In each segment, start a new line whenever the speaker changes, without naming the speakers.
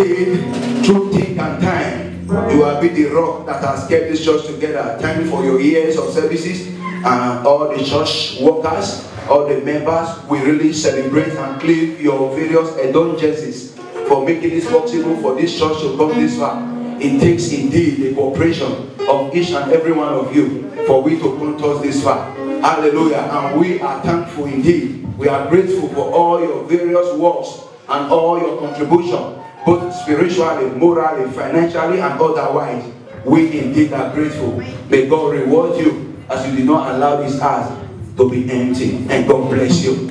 indeed, through thick and time, you have been the rock that has kept this church together. Thank you for your years of services and all the church workers, all the members. We really celebrate and claim your various indulgences for making this possible for this church to come this far. It takes indeed the cooperation of each and every one of you for we to come to us this far. Hallelujah. And we are thankful indeed. We are grateful for all your various works and all your contribution, both spiritually, morally, financially, and otherwise. We indeed are grateful. May God reward you as you did not allow this house to be empty. And God bless you.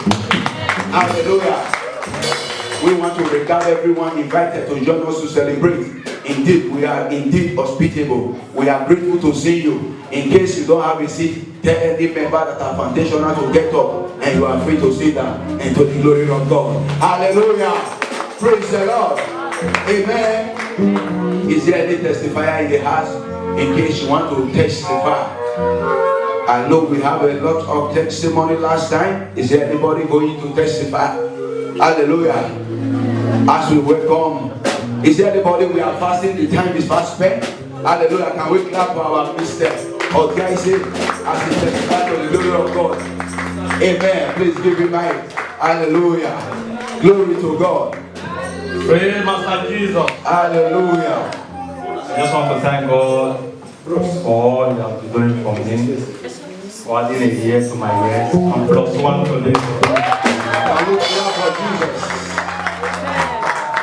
Hallelujah. We want to regard everyone invited to join us to celebrate. Indeed, we are indeed hospitable. We are grateful to see you. In case you don't have a seat, tell any member that are foundational to get up and you are free to sit down and to the glory of God. Hallelujah. Praise the Lord. Amen. Is there any testifier in the house? In case you want to testify. I know we have a lot of testimony last time. Is there anybody going to testify? Hallelujah. As we welcome, is there anybody we are fasting? The time is fast spent. Hallelujah. Can we clap for our Mr. or guys as he testifies to the glory of God? Amen. Please give him mic. Hallelujah. Glory to God.
Praise Master Jesus.
Hallelujah.
I just want to thank God for all you have been doing for me. For adding a year to my years. And plus one to this.
Can we clap for Jesus?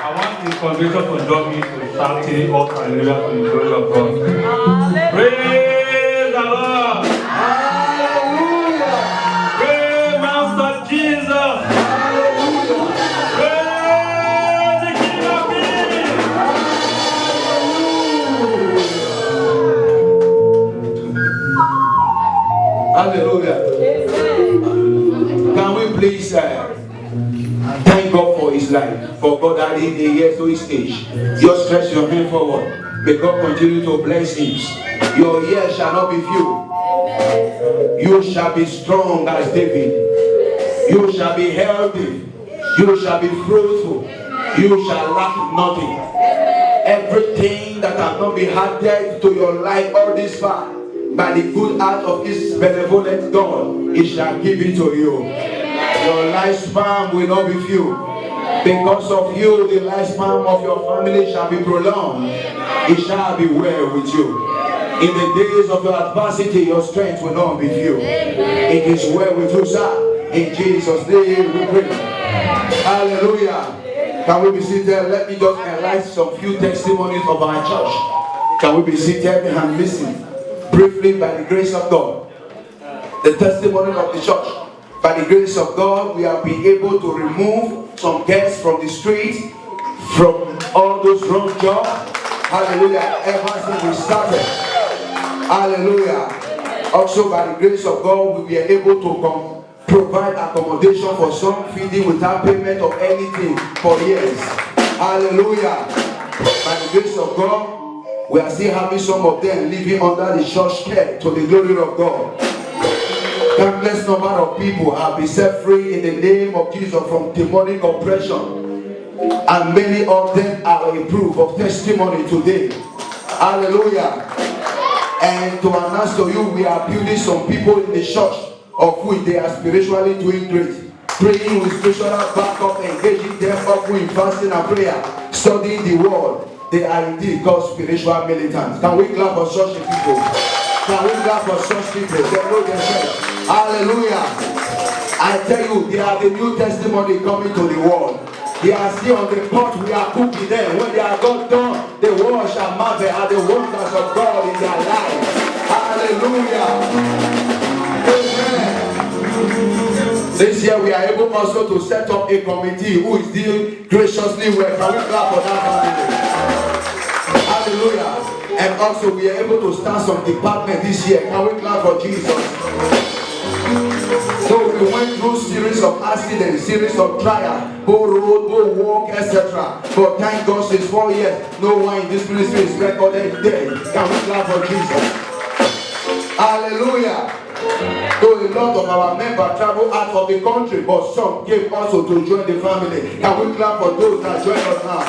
I want this congregation to join me to start singing all hallelujah to the glory of God. Praise the Lord.
Hallelujah.
Praise Master Jesus.
Hallelujah.
Praise the King of Kings.
Hallelujah. Can we please thank God for his life, for God adding a year to his age. Just stretch your hand forward. May God continue to bless him. Your years shall not be few. You shall be strong as David. You shall be healthy. You shall be fruitful. You shall lack nothing. Everything that has not been added to your life all this far, by the good heart of his benevolent God, he shall give it to you. Your lifespan will not be few. Because of you, the lifespan of your family shall be prolonged. It shall be well with you. In the days of your adversity, your strength will not be few. It is well with you, sir. In Jesus' name we pray. Hallelujah. Can we be seated? Let me just highlight some few testimonies of our church. Can we be seated and listen briefly by the grace of God? The testimony of the church. By the grace of God, we have been able to remove some guests from the street, from all those wrong jobs. Hallelujah. Ever since we started. Hallelujah. Also, by the grace of God, we were able to provide accommodation for some, feeding without payment of anything for years. Hallelujah. By the grace of God, we are still having some of them living under the church care to the glory of God. Countless number of people have been set free in the name of Jesus from demonic oppression, and many of them are a proof of testimony today. Hallelujah. And to announce to you, we are building some people in the church of which they are spiritually doing great, praying with spiritual backup, engaging them up with fasting and prayer, studying the word. They are indeed called spiritual militants. Can we clap for such people? Can we clap for such people? They know themselves. Hallelujah. I tell you, they are the new testimony coming to the world. They are still on the pot, we are cooking them. When they are not done, the world shall marvel at the wonders of God in their lives. Hallelujah. Amen. This year we are able also to set up a committee who is doing graciously well. Can we clap for that family? Hallelujah. And also we are able to start some department this year. Can we clap for Jesus? So we went through series of accidents, series of trials, go road, go walk, etc. But thank God since 4 years, no one in this ministry is recorded dead. Can we clap for Jesus? Hallelujah. So a lot of our members travel out of the country, but some came also to join the family. Can we clap for those that join us now?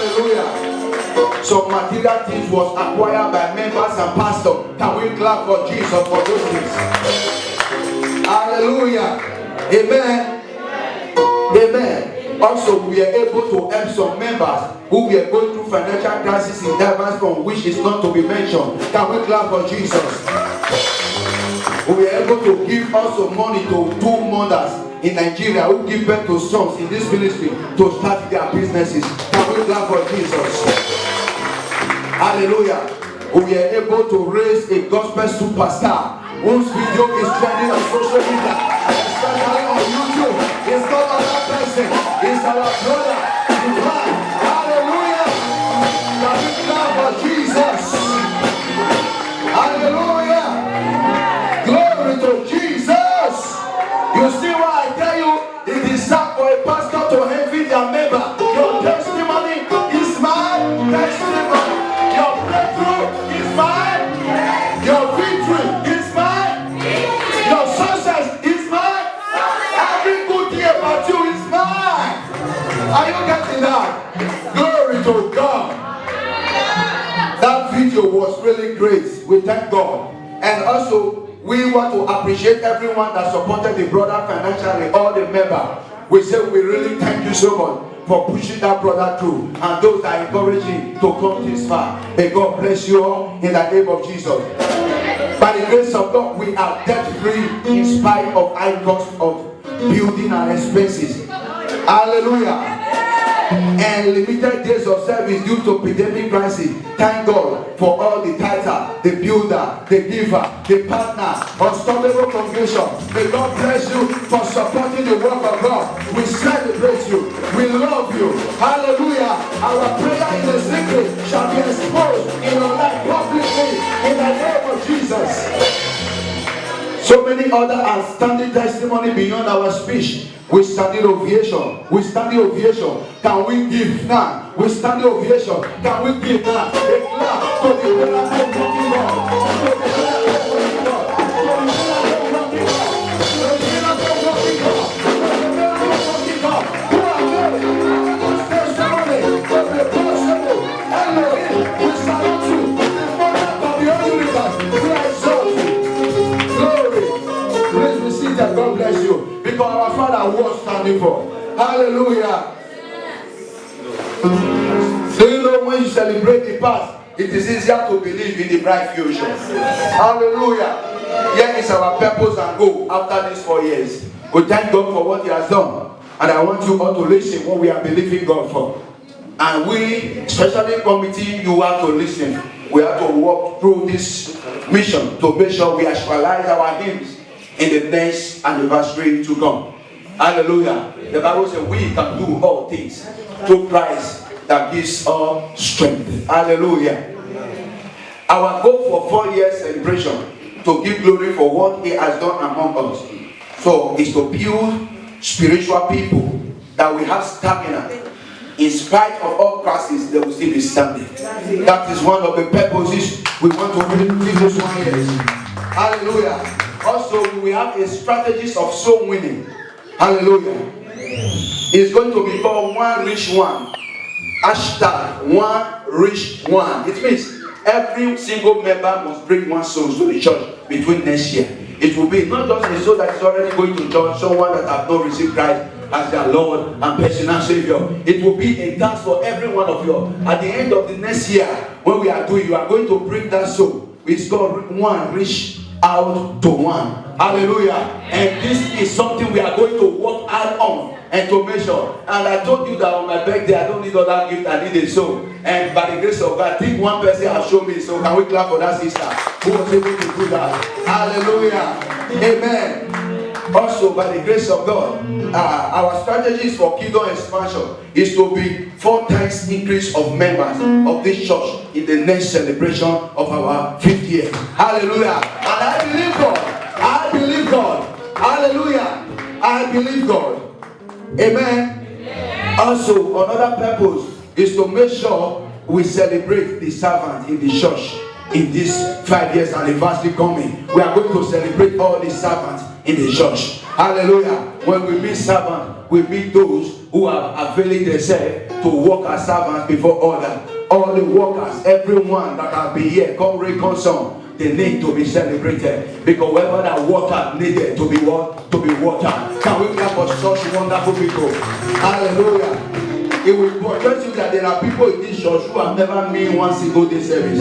Hallelujah. Some material things was acquired by members and pastors. Can we clap for Jesus for those things? Hallelujah. Amen. Amen. Also, we are able to help some members who were going through financial crisis in diverse from which is not to be mentioned. Can we clap for Jesus? We are able to give also money to two mothers in Nigeria who give birth to sons in this ministry to start their businesses. Can we clap for Jesus? Hallelujah. We are able to raise a gospel superstar whose video is trending on social media, especially on YouTube. It's not another person, it's our brother. Hallelujah. Can we clap for Jesus? Hallelujah. Glory to Jesus. You see why I tell you it is sad for a pastor to envy their member. Your testimony is my testimony. Your breakthrough is mine. Your victory is mine. Your success is mine. Every good thing about you is mine. Are you getting that? Glory to God. That video was really great. We thank God. And also, we want to appreciate everyone that supported the brother financially, all the members. We say we really thank you so much for pushing that brother through, and those that encourage him to come this far. May God bless you all in the name of Jesus. By the grace of God, we are debt free in spite of high cost of building and expenses. Hallelujah. And limited days of service due to pandemic crisis. Thank God for all the tither, the builder, the giver, the partner, unstoppable congregation. May God bless you for supporting the work of God. We celebrate you. We love you. Hallelujah. Our prayer in the secret shall be exposed in your life publicly in the name of Jesus. So many other outstanding testimony beyond our speech. We stand in ovation. We stand in ovation. Can we give now? We stand in ovation. Can we give now? A clap to the miracle working God. To the miracle working God. To the miracle working God. To the miracle working God. To the miracle working God. Who are they? Whose testimony will be possible? Elohim, we salute you. The monarch of the whole universe. We exalt you. Glory. Praise be seated. God bless you. Because our Father was standing for. Hallelujah. Do you know when you celebrate the past, it is easier to believe in the bright future? Hallelujah. Here is our purpose and goal after these 4 years. We thank God for what He has done. And I want you all to listen what we are believing God for. And we, especially committee, you have to listen. We have to walk through this mission to make sure we actualize our hymns in the next anniversary to come. Hallelujah. The Bible says we can do all things through Christ that gives us strength. Hallelujah. Our goal for 4 years celebration to give glory for what He has done among us. So is to build spiritual people that will have stamina. In spite of all crises, they will still be standing. That is one of the purposes we want to really give this 1 year. Hallelujah. Also, we have a strategy of soul winning. Hallelujah. It's going to be called One Rich One. Hashtag One Rich One. It means every single member must bring one soul to the church between next year. It will be not just a soul that is already going to church, someone that has not received Christ as their Lord and personal Savior. It will be a task for every one of you. At the end of the next year, when we are doing, you are going to bring that soul. It's called One Rich out to one. Hallelujah. And this is something we are going to work hard on and to measure. And I told you that on my birthday, I don't need other gift, I need a soul. And by the grace of God, I think one person has shown me. So can we clap for that sister who was able to do that? Hallelujah. Amen. Also, by the grace of God, our strategies for kingdom expansion is to be 4 times increase of members of this church in the next celebration of our 5th year. Hallelujah. And I believe God. I believe God. Hallelujah. I believe God. Amen. Also, another purpose is to make sure we celebrate the servant in the church in this 5 years anniversary coming. We are going to celebrate all the servants in the church. Hallelujah. When we meet servants, we meet those who have availed themselves to work as servants before others. All the workers, everyone that have been here, come reconcile. They need to be celebrated because whoever that water needed to be what? To be water. Can we clap for such wonderful people? Hallelujah. It will portray you that there are people in this church who have never made one single day service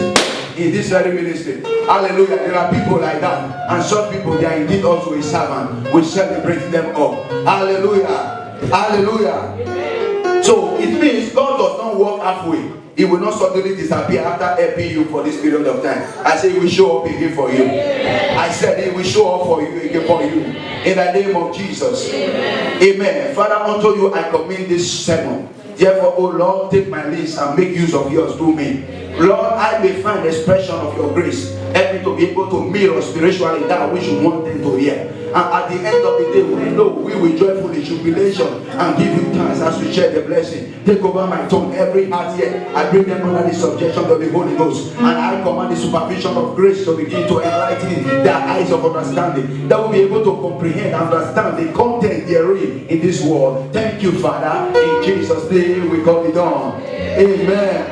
in this very ministry. Hallelujah. There are people like that, and such people, they are indeed also a servant. We celebrate them all. Hallelujah. Hallelujah. Amen. So it means God does not work halfway. He will not suddenly disappear after helping you for this period of time. I say he will show up again for you. Amen. I said he will show up for you again for you. In the name of Jesus. Amen. Amen. Father, unto you I commend this sermon. Therefore, O Lord, take my lips and make use of yours through me. Lord, I may find expression of your grace. Help me to be able to mirror spiritually that which you want them to hear. And at the end of the day, we know we will joyfully jubilation and give you thanks as we share the blessing. Take over my tongue, every heart here. I bring them under the subjection of the Holy Ghost. And I command the supervision of grace to begin to enlighten their eyes of understanding. That will be able to comprehend and understand the content therein in this world. Thank you, Father. In Jesus' name we call it done. Amen.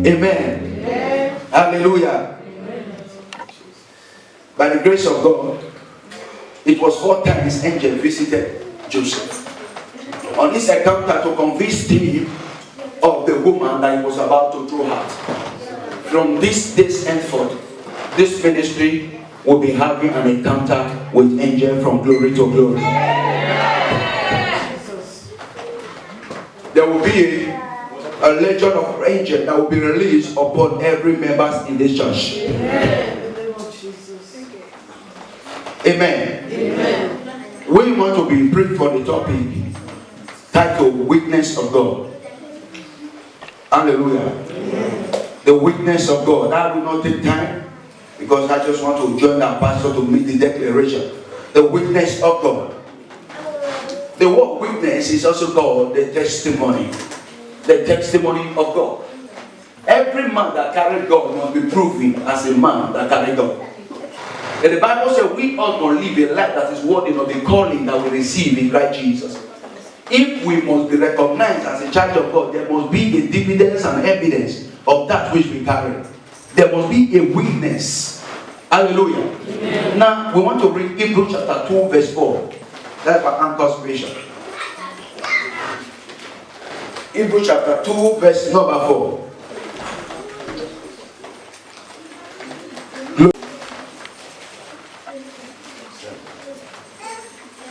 Amen. Amen. Hallelujah. Amen. By the grace of God, it was 4 times angel visited Joseph on this encounter to convince him of the woman that he was about to throw out. From this day henceforth, this ministry will be having an encounter with angel from glory to glory. There will be a legion of angels that will be released upon every member in this church. Amen. Amen. We want to be brief for the topic titled Witness of God. Hallelujah. Amen. The witness of God. That will not take time because I just want to join our pastor to make the declaration. The witness of God. The word witness is also called the testimony. The testimony of God. Every man that carries God must be proven as a man that carries God. And the Bible says we ought to live a life that is worthy of the calling that we receive in Christ Jesus. If we must be recognized as a child of God, there must be a dividends and evidence of that which we carry. There must be a witness. Hallelujah. Amen. Now, we want to read Hebrews chapter 2 verse 4. That's our anchor scripture. Hebrews chapter 2 verse number 4.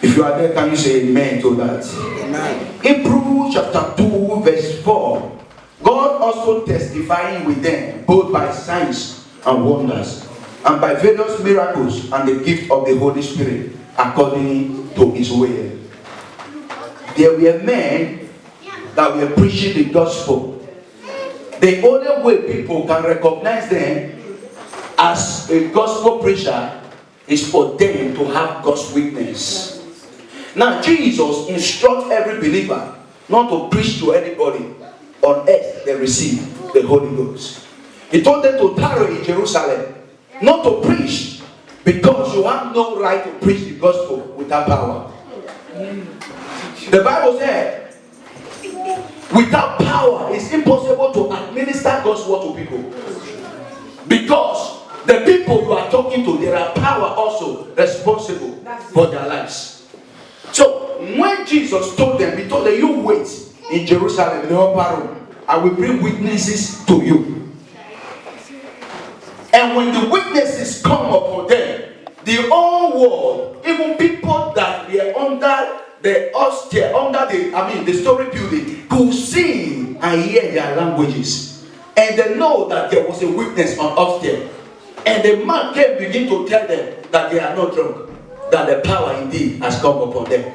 If you are there, can you say amen to that? Amen. Hebrews chapter 2 verse 4. God also testifying with them both by signs and wonders and by various miracles and the gift of the Holy Spirit according to his will. There were men that were preaching the gospel. The only way people can recognize them as a gospel preacher is for them to have God's witness. Now Jesus instructs every believer not to preach to anybody on earth they receive the Holy Ghost. He told them to tarry in Jerusalem, not to preach, because you have no right to preach the gospel without power. The Bible said, without power it's impossible to administer God's word to people. Because the people you are talking to, there are power also responsible for their lives. So when Jesus told them, he told them, you wait in Jerusalem in the upper room. I will bring witnesses to you. And when the witnesses come upon them, the whole world, even people that were under the austere, the story building, could sing and hear their languages. And they know that there was a witness on austere. And the man came begin to tell them that they are not drunk, that the power indeed has come upon them.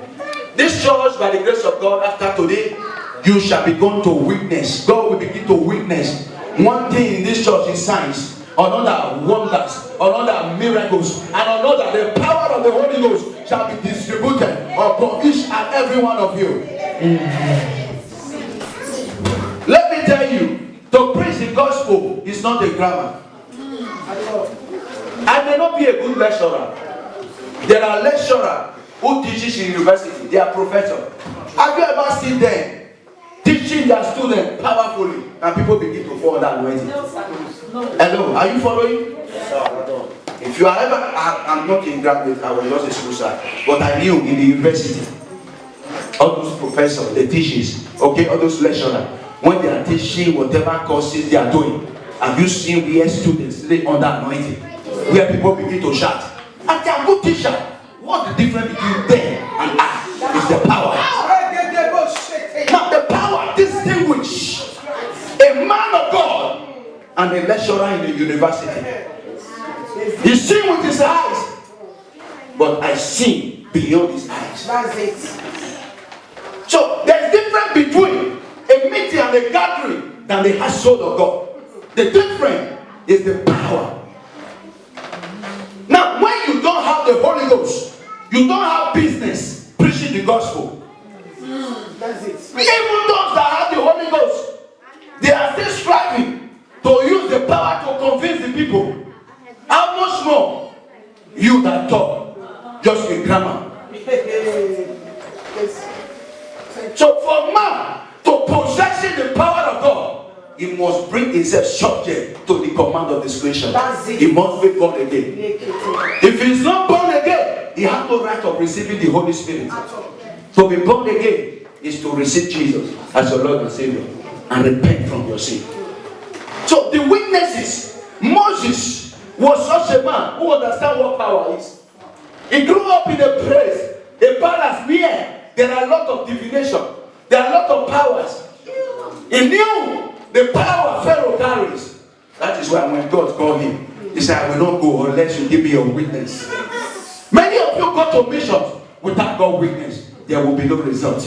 This church, by the grace of God, after today, you shall begin to witness. God will begin to witness. One thing in this church is signs, another wonders, another miracles, and another the power of the Holy Ghost shall be distributed upon each and every one of you. Let me tell you, to preach the gospel is not a grammar. I may not be a good lecturer. There are lecturers who teach in university. They are professors. Have you ever seen them teaching their students powerfully and people begin to fall that anointing? Hello, are you following? If you are ever, I'm not in graduate, I was just a school sir, but I knew in the university, all those professors, the teachers, okay, all those lecturers, when they are teaching whatever courses they are doing, have you seen where students lay under anointing? Where people begin to shout, and they are good teachers. What's the difference between them and us? Is the power. Now the power distinguish a man of God and a lecturer in the university. He see with his eyes, but I see beyond his eyes.
That's it.
So there's difference between a meeting and a gathering than the household of God. The difference is the power. Now, when you don't have the Holy Ghost, you don't have business preaching the gospel.
That's it.
Even those that have the Holy Ghost, they are still striving to use the power to convince the people. How much more you that talk just in grammar? So for man to possess the power of God, he must bring himself subject to the command of this creation. He must be born again. If he's not born again, he has no right of receiving the Holy Spirit. To be born again is to receive Jesus as your Lord and Savior and repent from your sin. So the witnesses, Moses was such a man who understands what power is. He grew up in a place, a palace where there are a lot of divination, there are a lot of powers. He knew the power Pharaoh carries. That is why when God called him, he said, I will not go unless you give me your witness. Many of you go to missions without God's witness. There will be no result.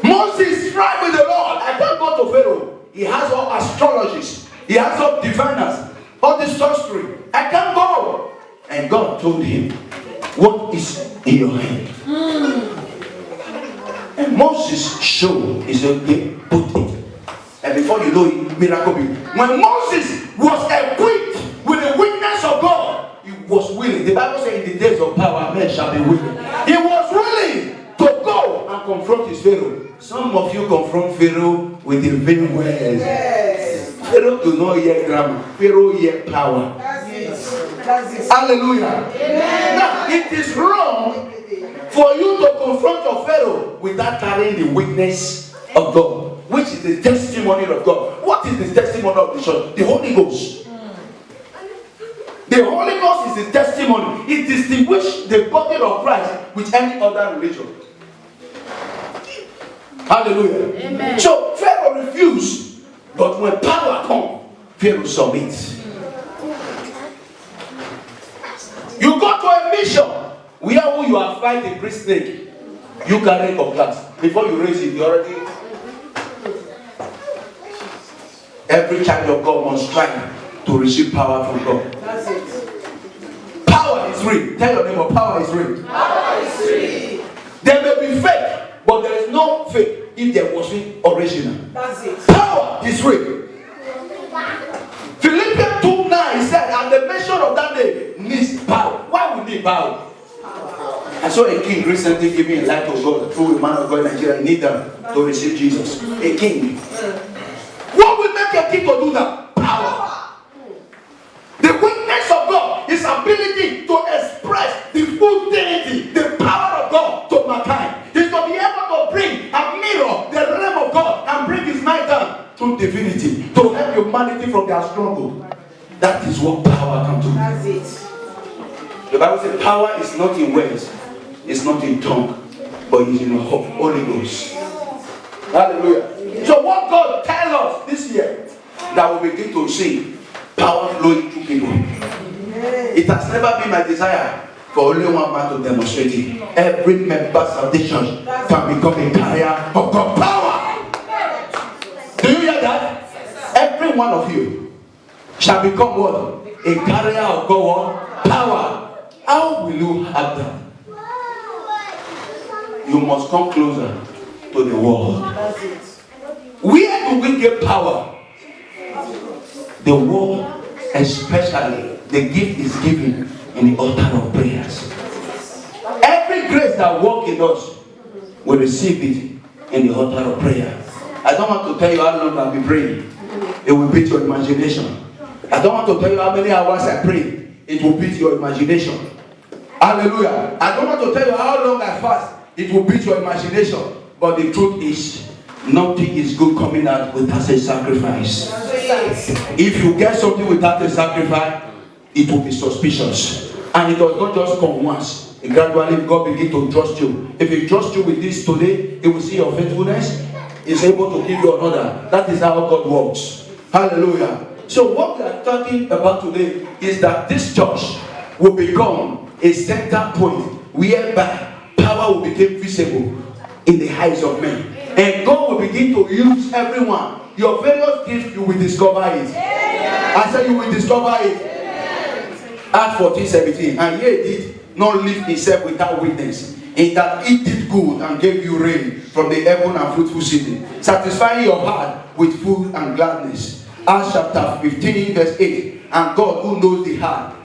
Moses tried with the Lord. I can't go to Pharaoh. He has all astrologists. He has all diviners. All this sorcery. I can't go. And God told him, what is in your hand? And Moses showed. He said, okay, put it. And before you know it, miracle. When Moses was equipped with the witness of God, he was willing. The Bible says in the days of power, men shall be willing. He was willing to go and confront his Pharaoh. Some of you confront Pharaoh with the vain words.
Yes.
Pharaoh do not hear grammar. Pharaoh hear power.
That's it. That's it.
Hallelujah. Amen. Now, it is wrong for you to confront your Pharaoh without carrying the witness of God, which is the testimony of God. What is the testimony of the church? The Holy Ghost. The Holy Ghost is the testimony. It distinguishes the body of Christ with any other religion. Hallelujah. Amen. So Pharaoh refused, but when power comes, Pharaoh submits. You go to a mission where you are fighting a great snake, you carry a glass. Before you raise it, you already. Every child of God must strive to receive power from God.
That's it.
Power is real. Tell your neighbor, power is real.
Power is real.
There may be fake, but there is no fake if there wasn't original.
That's it.
Power is real. Philippians 2:9 said, and the mention of that name needs power. Why would need power? I saw a king recently giving a light to God through a man of God in Nigeria. Need them to receive Jesus. A king. What will make a king to do that? Power. The witness of God, his ability to express the full deity, the power of God to mankind, is to be able to bring and mirror the realm of God and bring his might down through divinity to help humanity from their struggle. That is what power can do.
That's it.
The Bible says power is not in words, it's not in tongue, but it's in the Holy Ghost. Hallelujah. So what God tells us this year, that we begin to see power flowing through people. It has never been my desire for only one man to demonstrate it. Every member of the church can become a carrier of God's power. Do you hear that? Every one of you shall become what? A carrier of God's power. How will you have that? You must come closer to the world.
That's it.
Where do we get power? The world, especially the gift is given in the altar of prayers. Every grace that works in us, we receive it in the altar of prayer. I don't want to tell you how long I'll be praying. It will beat your imagination. I don't want to tell you how many hours I pray. It will beat your imagination. Hallelujah. I don't want to tell you how long I fast. It will beat your imagination. But the truth is, nothing is good coming out without a sacrifice. If you get something without a sacrifice, it will be suspicious. And it does not just come once. Gradually, God begins to trust you. If He trusts you with this today, He will see your faithfulness. He's able to give you another. That is how God works. Hallelujah. So what we are talking about today is that this church will become a center point whereby power will become visible in the eyes of men. And God will begin to use everyone. Your various gifts, you will discover it. I said you will discover it. Acts 14:17. And he did not leave himself without witness, in that he did good and gave you rain from the heaven and fruitful city, satisfying your heart with food and gladness. Acts chapter 15 verse 8. And God who knows the heart